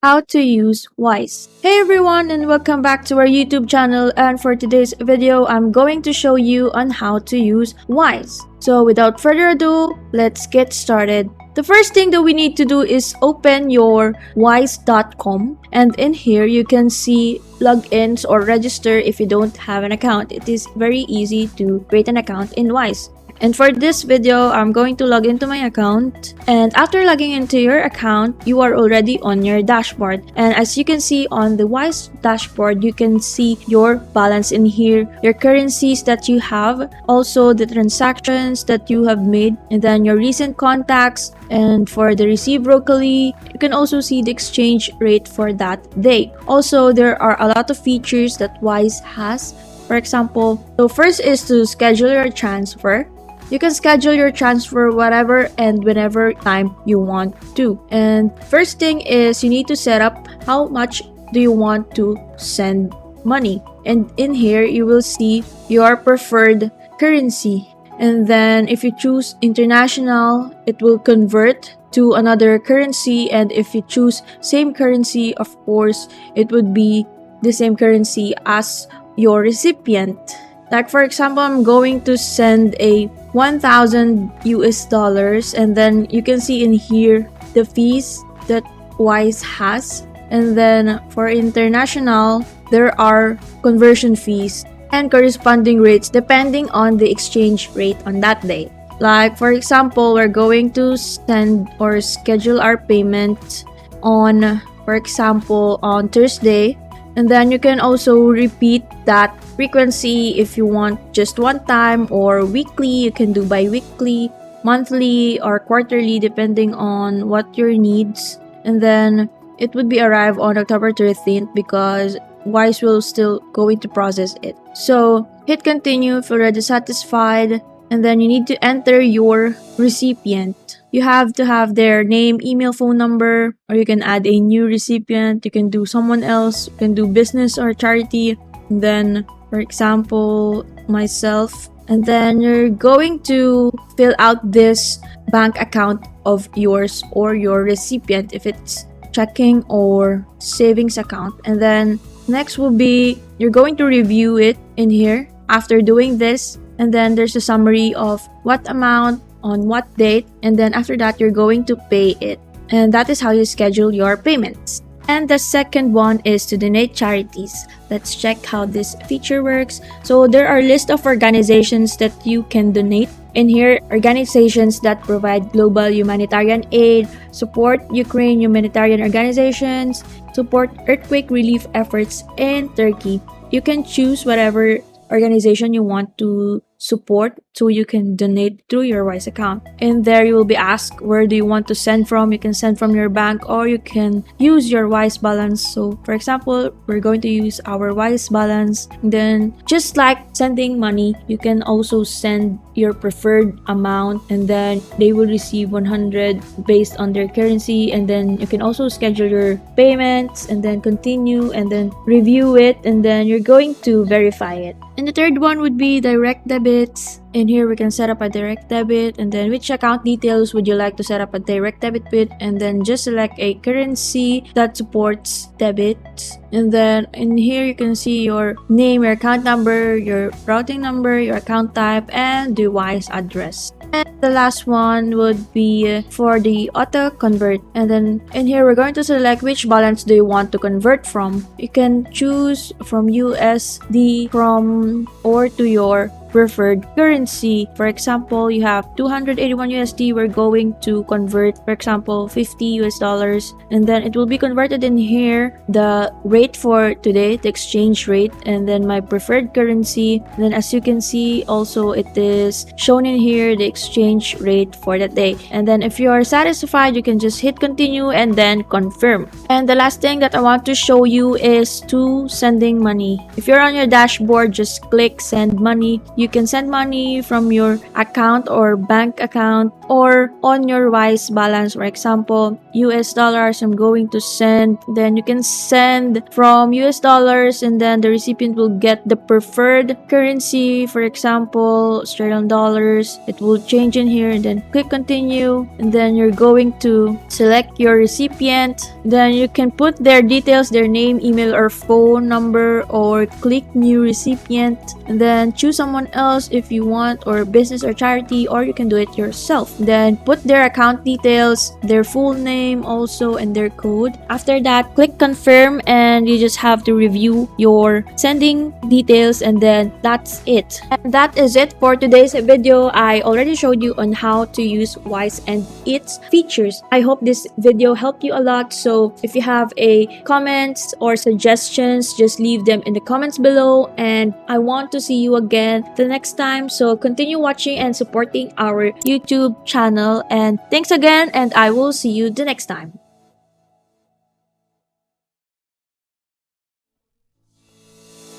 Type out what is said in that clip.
How to use Wise. Hey everyone, and welcome back to our YouTube channel, and for today's video I'm going to show you on how to use Wise. So without further ado, let's get started. The first thing that we need to do is open your wise.com, and in here you can see logins or register if you don't have an account. It is very easy to create an account in Wise. And for this video, I'm going to log into my account. And after logging into your account, you are already on your dashboard. And as you can see on the Wise dashboard, you can see your balance in here, your currencies that you have, also the transactions that you have made, and then your recent contacts. And for the receive locally, you can also see the exchange rate for that day. Also, there are a lot of features that Wise has. For example, so first is to schedule your transfer. You can schedule your transfer whatever and whenever time you want to. And first thing is you need to set up how much do you want to send money. And in here, you will see your preferred currency. And then if you choose international, it will convert to another currency. And if you choose same currency, of course, it would be the same currency as your recipient. Like for example, I'm going to send a 1,000 US dollars, and then you can see in here the fees that Wise has. And then for international, there are conversion fees and corresponding rates depending on the exchange rate on that day. Like for example, we're going to send or schedule our payment on, for example, on Thursday. And then you can also repeat that frequency if you want just one time, or weekly. You can do bi-weekly, monthly, or quarterly depending on what your needs. And then it would be arrived on October 13th because Wise will still going to process it. So hit continue if you're already satisfied. And then you need to enter your recipient. You have to have their name, email, phone number, or you can add a new recipient. You can do someone else. You can do business or charity. And then, for example, myself. And then you're going to fill out this bank account of yours or your recipient if it's checking or savings account. And then next will be you're going to review it in here after doing this. And then there's a summary of what amount, on what date, and then after that you're going to pay it. And that is how you schedule your payments. And the second one is to donate charities. Let's check how this feature works. So there are a list of organizations that you can donate. In here, organizations that provide global humanitarian aid, support Ukraine humanitarian organizations, support earthquake relief efforts in Turkey. You can choose whatever organization you want to support, so you can donate through your Wise account. And there you will be asked where do you want to send from. You can send from your bank or you can use your Wise balance. So for example, we're going to use our Wise balance. And then just like sending money, you can also send your preferred amount, and then they will receive 100 based on their currency. And then you can also schedule your payments and then continue and then review it, and then you're going to verify it. And the third one would be direct debits. In here, we can set up a direct debit, and then which account details would you like to set up a direct debit with, and then just select a currency that supports debit. And then in here, you can see your name, your account number, your routing number, your account type, and the Wise address. And the last one would be for the auto convert. And then in here, we're going to select which balance do you want to convert from. You can choose from USD, from or to your preferred currency. For example, you have 281 USD. We're going to convert, for example, 50 US dollars, and then it will be converted in here, the rate for today, the exchange rate, and then my preferred currency. And then as you can see, also it is shown in here the exchange rate for that day. And then if you are satisfied, you can just hit continue and then confirm. And the last thing that I want to show you is to sending money. If you're on your dashboard, just click send money. you can send money from your account or bank account or on your Wise balance. For example, US dollars I'm going to send, then you can send from US dollars and then the recipient will get the preferred currency. For example, Australian dollars. It will change in here and then click continue, and then you're going to select your recipient. Then you can put their details, their name, email, or phone number, or click new recipient and then choose someone else if you want, or business or charity, or you can do it yourself. Then put their account details, their full name also, and their code. After that, click confirm and you just have to review your sending details, and then that's it. And that is it for today's video. I already showed you on how to use Wise and its features. I hope this video helped you a lot. So if you have a comments or suggestions, just leave them in the comments below, and I want to see you again the next time. So continue watching and supporting our YouTube channel, and thanks again, and I will see you the next time.